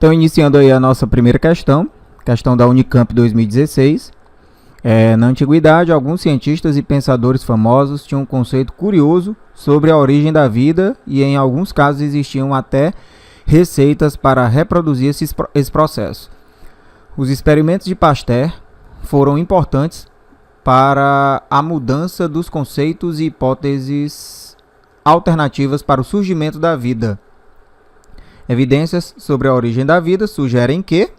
Então, iniciando aí a nossa primeira questão da Unicamp 2016. Na antiguidade, alguns cientistas e pensadores famosos tinham um conceito curioso sobre a origem da vida e, em alguns casos, existiam até receitas para reproduzir esse processo. Os experimentos de Pasteur foram importantes para a mudança dos conceitos e hipóteses alternativas para o surgimento da vida. Evidências sobre a origem da vida sugerem que,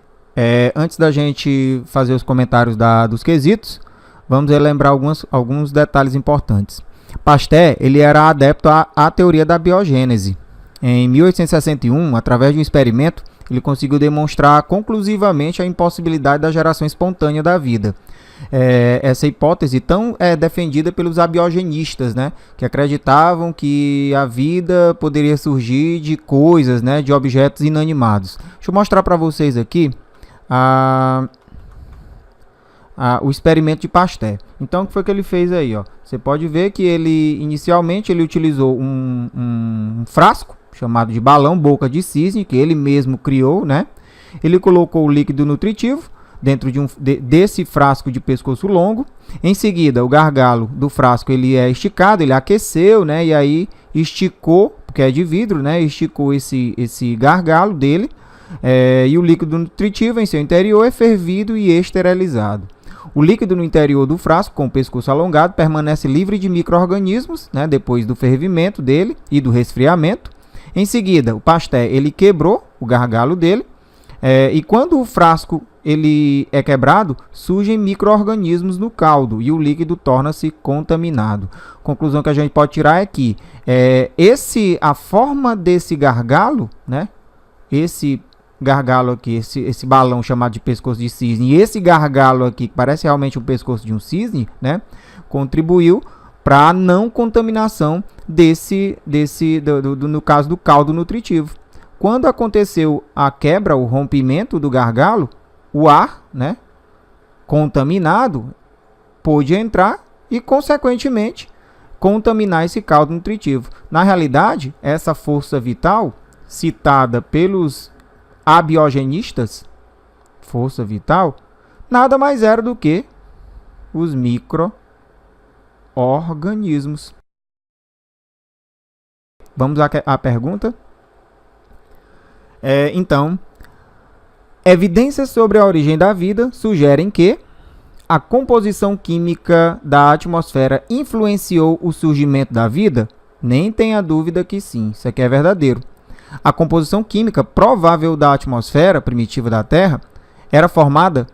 antes da gente fazer os comentários dos quesitos, vamos relembrar alguns detalhes importantes. Pasteur ele era adepto à teoria da biogênese. Em 1861, através de um experimento, ele conseguiu demonstrar conclusivamente a impossibilidade da geração espontânea da vida. Essa hipótese tão defendida pelos abiogenistas, né, que acreditavam que a vida poderia surgir de coisas, né, de objetos inanimados. Deixa eu mostrar para vocês aqui o experimento de Pasteur. Então, o que foi que ele fez aí? Você pode ver que inicialmente ele utilizou um frasco chamado de balão boca de cisne, que ele mesmo criou, né? Ele colocou o líquido nutritivo dentro desse frasco de pescoço longo. Em seguida, o gargalo do frasco ele é esticado, ele aqueceu, né? E aí esticou, porque é de vidro, né? Esticou esse gargalo dele. E o líquido nutritivo em seu interior é fervido e esterilizado. O líquido no interior do frasco, com o pescoço alongado, permanece livre de micro-organismos, né? Depois do fervimento dele e do resfriamento. Em seguida, o Pasteur ele quebrou o gargalo dele. E quando o frasco ele é quebrado, surgem micro-organismos no caldo e o líquido torna-se contaminado. A conclusão que a gente pode tirar é que a forma desse gargalo, né? Esse gargalo aqui, esse balão chamado de pescoço de cisne, e esse gargalo aqui, que parece realmente o pescoço de um cisne, né? Contribuiu para a não contaminação no caso do caldo nutritivo. Quando aconteceu a quebra, o rompimento do gargalo, o ar, né, contaminado pôde entrar e, consequentemente, contaminar esse caldo nutritivo. Na realidade, essa força vital, citada pelos abiogenistas, força vital, nada mais era do que os micro-organismos. Vamos à pergunta? Então, evidências sobre a origem da vida sugerem que a composição química da atmosfera influenciou o surgimento da vida? Nem tenha dúvida que sim, isso aqui é verdadeiro. A composição química provável da atmosfera primitiva da Terra era formada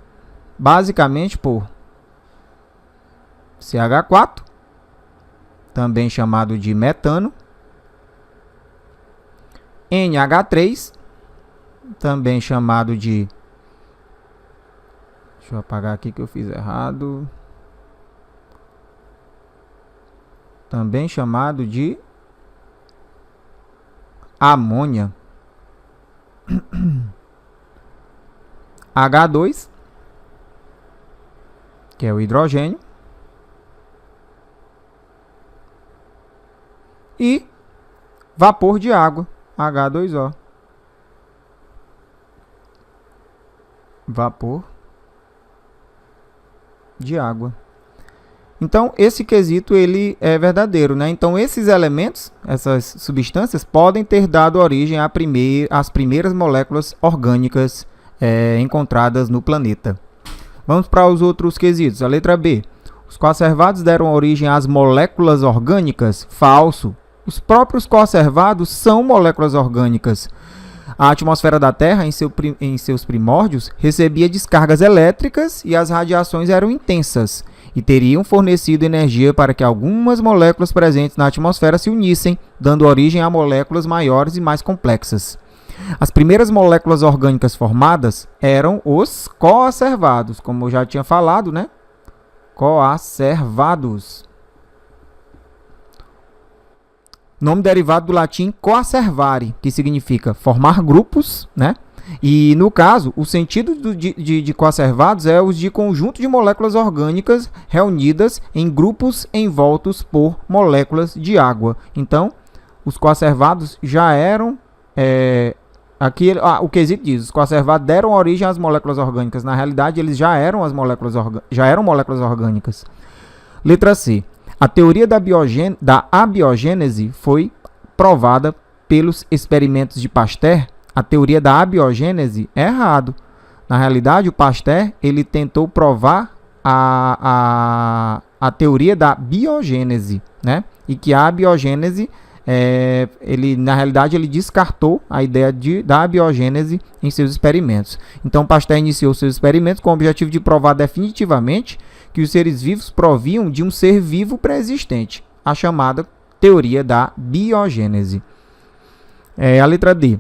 basicamente por CH4, também chamado de metano, NH3, também chamado de... Deixa eu apagar aqui que eu fiz errado. Também chamado de amônia. H2, que é o hidrogênio. E vapor de água, H2O. Vapor de água. Então, esse quesito ele é verdadeiro, né? Então, esses elementos, essas substâncias, podem ter dado origem às primeiras moléculas orgânicas encontradas no planeta. Vamos para os outros quesitos. A letra B. Os coacervados deram origem às moléculas orgânicas? Falso. Os próprios coacervados são moléculas orgânicas. A atmosfera da Terra, em seus primórdios, recebia descargas elétricas e as radiações eram intensas e teriam fornecido energia para que algumas moléculas presentes na atmosfera se unissem, dando origem a moléculas maiores e mais complexas. As primeiras moléculas orgânicas formadas eram os coacervados, como eu já tinha falado, né? Coacervados. Nome derivado do latim coacervare, que significa formar grupos, né? E, no caso, o sentido de coacervados é os de conjunto de moléculas orgânicas reunidas em grupos envoltos por moléculas de água. Então, os coacervados já eram Aqui o quesito diz: os coacervados deram origem às moléculas orgânicas. Na realidade, eles já eram moléculas orgânicas. Letra C. A teoria da abiogênese foi provada pelos experimentos de Pasteur. A teoria da abiogênese é errado. Na realidade, o Pasteur ele tentou provar a teoria da biogênese, né? E que a abiogênese na realidade, ele descartou a ideia da abiogênese em seus experimentos. Então, Pasteur iniciou seus experimentos com o objetivo de provar definitivamente que os seres vivos proviam de um ser vivo pré-existente, a chamada teoria da biogênese. A letra D.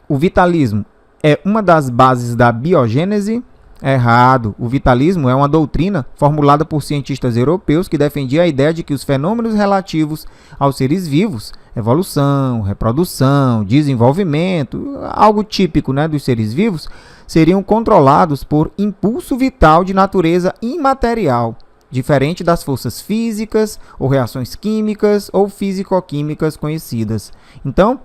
O vitalismo é uma das bases da biogênese? Errado. O vitalismo é uma doutrina formulada por cientistas europeus que defendia a ideia de que os fenômenos relativos aos seres vivos, evolução, reprodução, desenvolvimento, algo típico, né, dos seres vivos, seriam controlados por impulso vital de natureza imaterial, diferente das forças físicas ou reações químicas ou físico-químicas conhecidas. Então,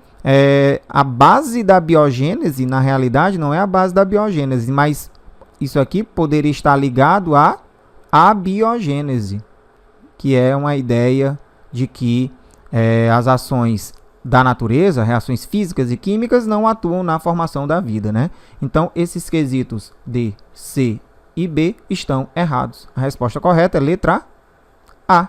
a base da biogênese, na realidade, não é a base da biogênese, mas isso aqui poderia estar ligado à abiogênese, que é uma ideia de que as ações da natureza, reações físicas e químicas, não atuam na formação da vida, né? Então, esses quesitos D, C e B estão errados. A resposta correta é letra A.